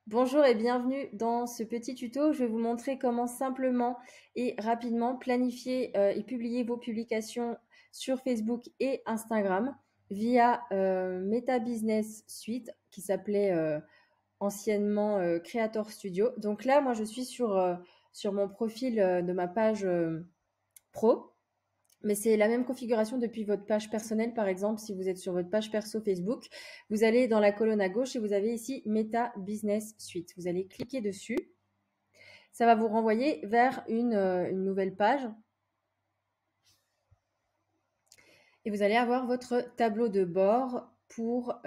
Bonjour et bienvenue dans ce petit tuto. Je vais vous montrer comment simplement et rapidement planifier et publier vos publications sur Facebook et Instagram via Meta Business Suite qui s'appelait anciennement Creator Studio. Donc là, moi, je suis sur mon profil de ma page pro. Mais c'est la même configuration depuis votre page personnelle, par exemple, si vous êtes sur votre page perso Facebook, vous allez dans la colonne à gauche et vous avez ici Meta Business Suite. Vous allez cliquer dessus. Ça va vous renvoyer vers une nouvelle page et vous allez avoir votre tableau de bord pour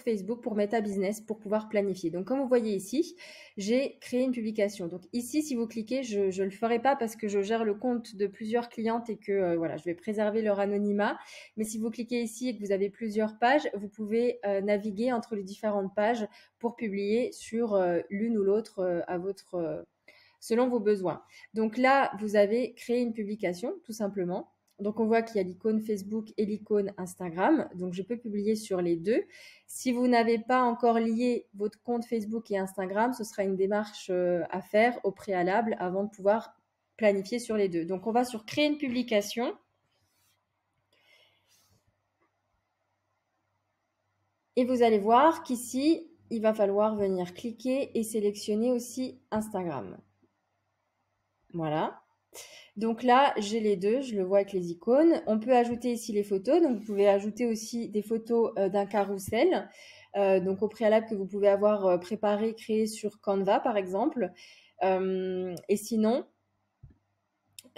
Facebook, pour Meta Business, pour pouvoir planifier. Donc, comme vous voyez ici, j'ai créé une publication. Donc ici, si vous cliquez, je ne le ferai pas parce que je gère le compte de plusieurs clientes et que voilà, je vais préserver leur anonymat. Mais si vous cliquez ici et que vous avez plusieurs pages, vous pouvez naviguer entre les différentes pages pour publier sur l'une ou l'autre à votre selon vos besoins. Donc là, vous avez créé une publication, tout simplement. Donc on voit qu'il y a l'icône Facebook et l'icône Instagram. Donc je peux publier sur les deux. Si vous n'avez pas encore lié votre compte Facebook et Instagram, ce sera une démarche à faire au préalable avant de pouvoir planifier sur les deux. Donc on va sur créer une publication. Et vous allez voir qu'ici, il va falloir venir cliquer et sélectionner aussi Instagram. Voilà. Donc là, j'ai les deux, je le vois avec les icônes. On peut ajouter ici les photos. Donc vous pouvez ajouter aussi des photos d'un carrousel. Donc au préalable que vous pouvez avoir préparé, créé sur Canva par exemple. Et sinon,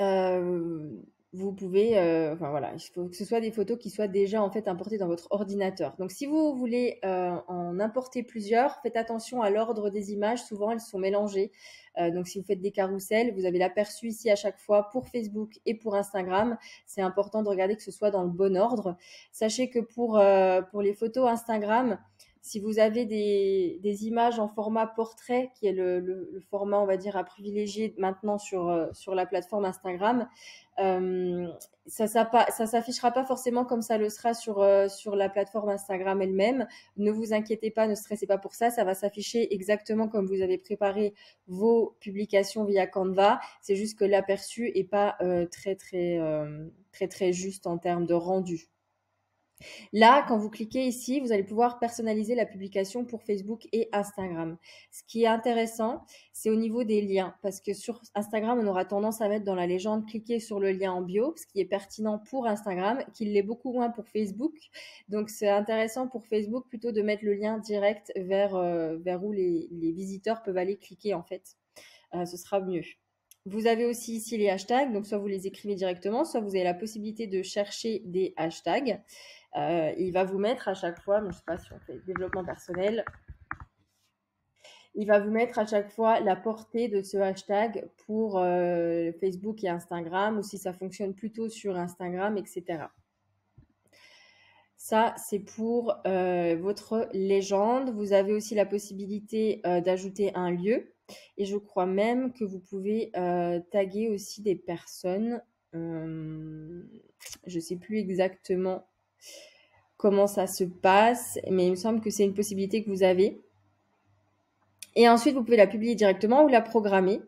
euh, vous pouvez, enfin voilà, il faut que ce soit des photos qui soient déjà en fait importées dans votre ordinateur. Donc si vous voulez en importer plusieurs, faites attention à l'ordre des images. Souvent elles sont mélangées. Donc si vous faites des carousels, vous avez l'aperçu ici à chaque fois pour Facebook et pour Instagram. C'est important de regarder que ce soit dans le bon ordre. Sachez que pour les photos Instagram, si vous avez des images en format portrait, qui est le format, on va dire, à privilégier maintenant sur la plateforme Instagram, euh, ça s'affichera pas forcément comme ça le sera sur la plateforme Instagram elle-même. Ne vous inquiétez pas, ne stressez pas pour ça. Ça va s'afficher exactement comme vous avez préparé vos publications via Canva. C'est juste que l'aperçu est pas très juste en termes de rendu. Là, quand vous cliquez ici, vous allez pouvoir personnaliser la publication pour Facebook et Instagram. Ce qui est intéressant, c'est au niveau des liens, parce que sur Instagram, on aura tendance à mettre dans la légende, cliquer sur le lien en bio, ce qui est pertinent pour Instagram, qu'il l'est beaucoup moins pour Facebook. Donc, c'est intéressant pour Facebook plutôt de mettre le lien direct vers où les visiteurs peuvent aller cliquer, en fait. Ce sera mieux. Vous avez aussi ici les hashtags, donc soit vous les écrivez directement, soit vous avez la possibilité de chercher des hashtags. Il va vous mettre à chaque fois, je ne sais pas si on fait développement personnel, il va vous mettre à chaque fois la portée de ce hashtag pour Facebook et Instagram, ou si ça fonctionne plutôt sur Instagram, etc. Ça, c'est pour votre légende. Vous avez aussi la possibilité d'ajouter un lieu. Et je crois même que vous pouvez taguer aussi des personnes. Je ne sais plus exactement comment ça se passe, mais il me semble que c'est une possibilité que vous avez. Et ensuite, vous pouvez la publier directement ou la programmer.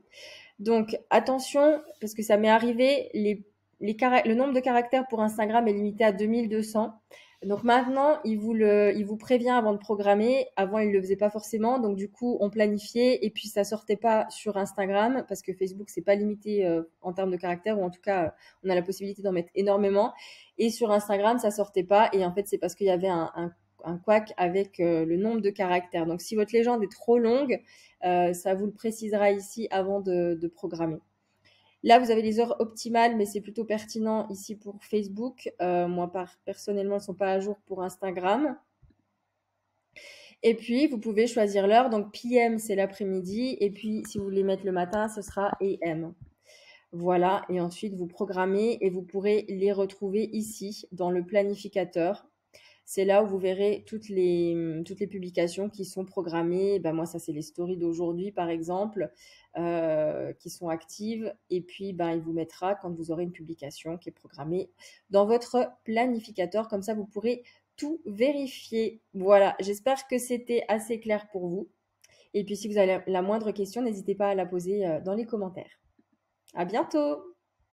Donc, attention, parce que ça m'est arrivé, le nombre de caractères pour Instagram est limité à 2200. Donc maintenant, il vous prévient avant de programmer. Avant, il le faisait pas forcément. Donc du coup, on planifiait et puis ça sortait pas sur Instagram parce que Facebook, c'est pas limité en termes de caractères ou en tout cas, on a la possibilité d'en mettre énormément. Et sur Instagram, ça sortait pas. Et en fait, c'est parce qu'il y avait un couac avec le nombre de caractères. Donc si votre légende est trop longue, ça vous le précisera ici avant de programmer. Là, vous avez les heures optimales, mais c'est plutôt pertinent ici pour Facebook. Moi, personnellement, elles ne sont pas à jour pour Instagram. Et puis, vous pouvez choisir l'heure. Donc, PM, c'est l'après-midi. Et puis, si vous voulez mettre le matin, ce sera AM. Voilà. Et ensuite, vous programmez et vous pourrez les retrouver ici dans le planificateur. C'est là où vous verrez toutes les publications qui sont programmées. Ben moi, ça, c'est les stories d'aujourd'hui, par exemple, qui sont actives. Et puis, ben, il vous mettra quand vous aurez une publication qui est programmée dans votre planificateur. Comme ça, vous pourrez tout vérifier. Voilà, j'espère que c'était assez clair pour vous. Et puis si vous avez la moindre question, n'hésitez pas à la poser dans les commentaires. À bientôt!